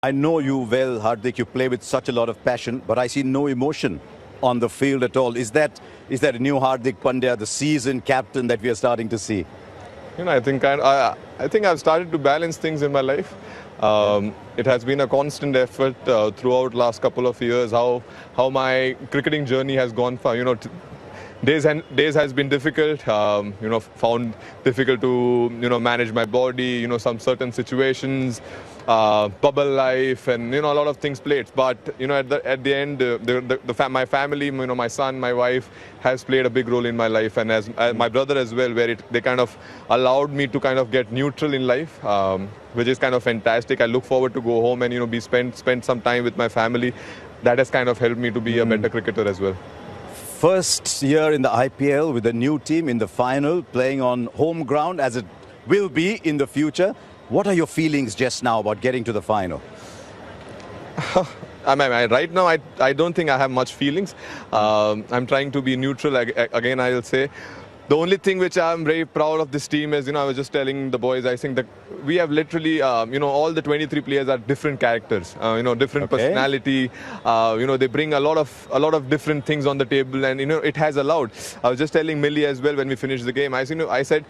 I know you well, Hardik. You play with such a lot of passion, but I see no emotion on the field at all. Is that a new Hardik Pandya, the seasoned captain that we are starting to see? I think I've started to balance things in my life. It has been a constant effort throughout last couple of years. How my cricketing journey has gone far. Days has been difficult. Found difficult to manage my body. Some certain situations, bubble life, and a lot of things played. But at the end, my family, my son, my wife, has played a big role in my life, and as my brother as well, where they kind of allowed me to kind of get neutral in life, which is kind of fantastic. I look forward to go home and spend some time with my family. That has kind of helped me to be a better cricketer as well. First year in the IPL with a new team in the final, playing on home ground as it will be in the future. What are your feelings just now about getting to the final? Right now, I don't think I have much feelings. I'm trying to be neutral. Again, I'll say. The only thing which I'm very proud of this team is, I was just telling the boys, I think that we have literally, all the 23 players are different characters, different personality. They bring a lot of different things on the table, and it has allowed. I was just telling Millie as well when we finished the game. I said,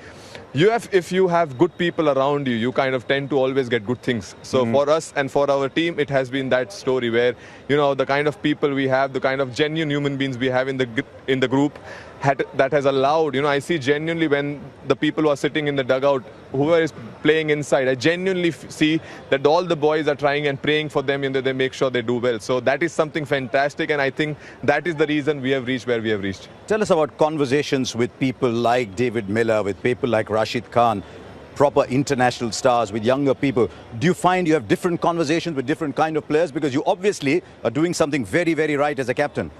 if you have good people around you, you kind of tend to always get good things. So for us and for our team, it has been that story where, the kind of people we have, the kind of genuine human beings we have in the group, that has allowed, I see genuinely when the people who are sitting in the dugout, whoever is playing inside, I genuinely see that all the boys are trying and praying for them and that they make sure they do well. So that is something fantastic, and I think that is the reason we have reached where we have reached. Tell us about conversations with people like David Miller, with people like Rashid Khan, proper international stars, with younger people. Do you find you have different conversations with different kind of players? Because you obviously are doing something very, very right as a captain.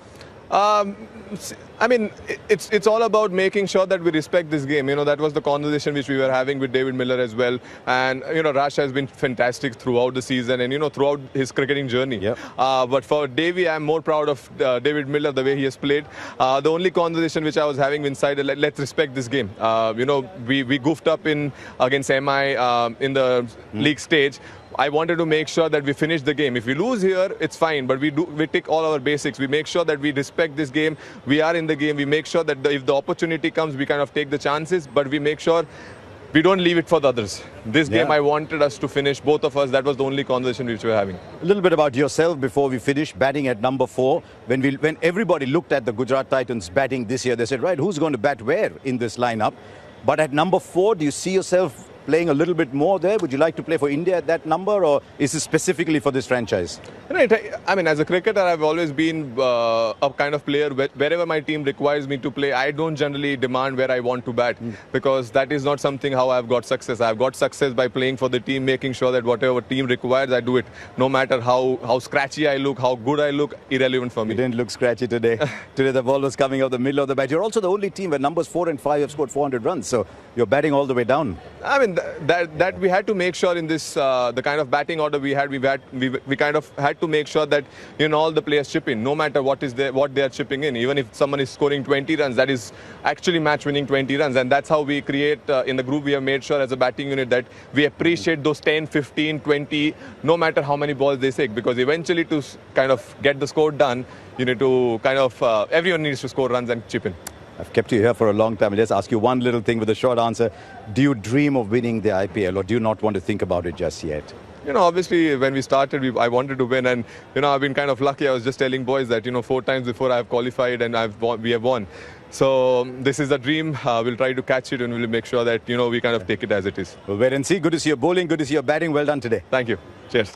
It's all about making sure that we respect this game. That was the conversation which we were having with David Miller as well. And, Rash has been fantastic throughout the season and, throughout his cricketing journey. Yep. But for Davey, I'm more proud of David Miller, the way he has played. The only conversation which I was having inside, let's respect this game. We goofed up against MI in the league stage. I wanted to make sure that we finish the game. If we lose here, it's fine, but we take all our basics. We make sure that we respect this game. We are in the game. We make sure that if the opportunity comes, we kind of take the chances, but we make sure we don't leave it for the others. This game, I wanted us to finish, both of us. That was the only conversation which we were having. A little bit about yourself before we finish. Batting at number 4. When everybody looked at the Gujarat Titans batting this year, they said, right, who's going to bat where in this lineup? But at number 4, do you see yourself playing a little bit more there? Would you like to play for India at that number, or is it specifically for this franchise? As a cricketer, I've always been a kind of player wherever my team requires me to play. I don't generally demand where I want to bat because that is not something how I've got success. I've got success by playing for the team, making sure that whatever team requires, I do it. No matter how scratchy I look, how good I look, irrelevant for me. You didn't look scratchy today. Today the ball was coming out the middle of the bat. You're also the only team where numbers 4 and 5 have scored 400 runs. So you're batting all the way down. That we had to make sure in this the kind of batting order we had, we kind of had to make sure that all the players chip in, no matter what they are chipping in. Even if someone is scoring 20 runs, that is actually match-winning 20 runs, and that's how we create in the group. We have made sure as a batting unit that we appreciate those 10, 15, 20, no matter how many balls they take, because eventually to kind of get the score done, you need to kind of everyone needs to score runs and chip in. I've kept you here for a long time. I'll just ask you one little thing with a short answer. Do you dream of winning the IPL, or do you not want to think about it just yet? Obviously, when we started, I wanted to win, and I've been kind of lucky. I was just telling boys that 4 times before I have qualified and we have won. So this is a dream. We'll try to catch it, and we'll make sure that we kind of take it as it is. We'll wait and see. Good to see your bowling. Good to see your batting. Well done today. Thank you. Cheers.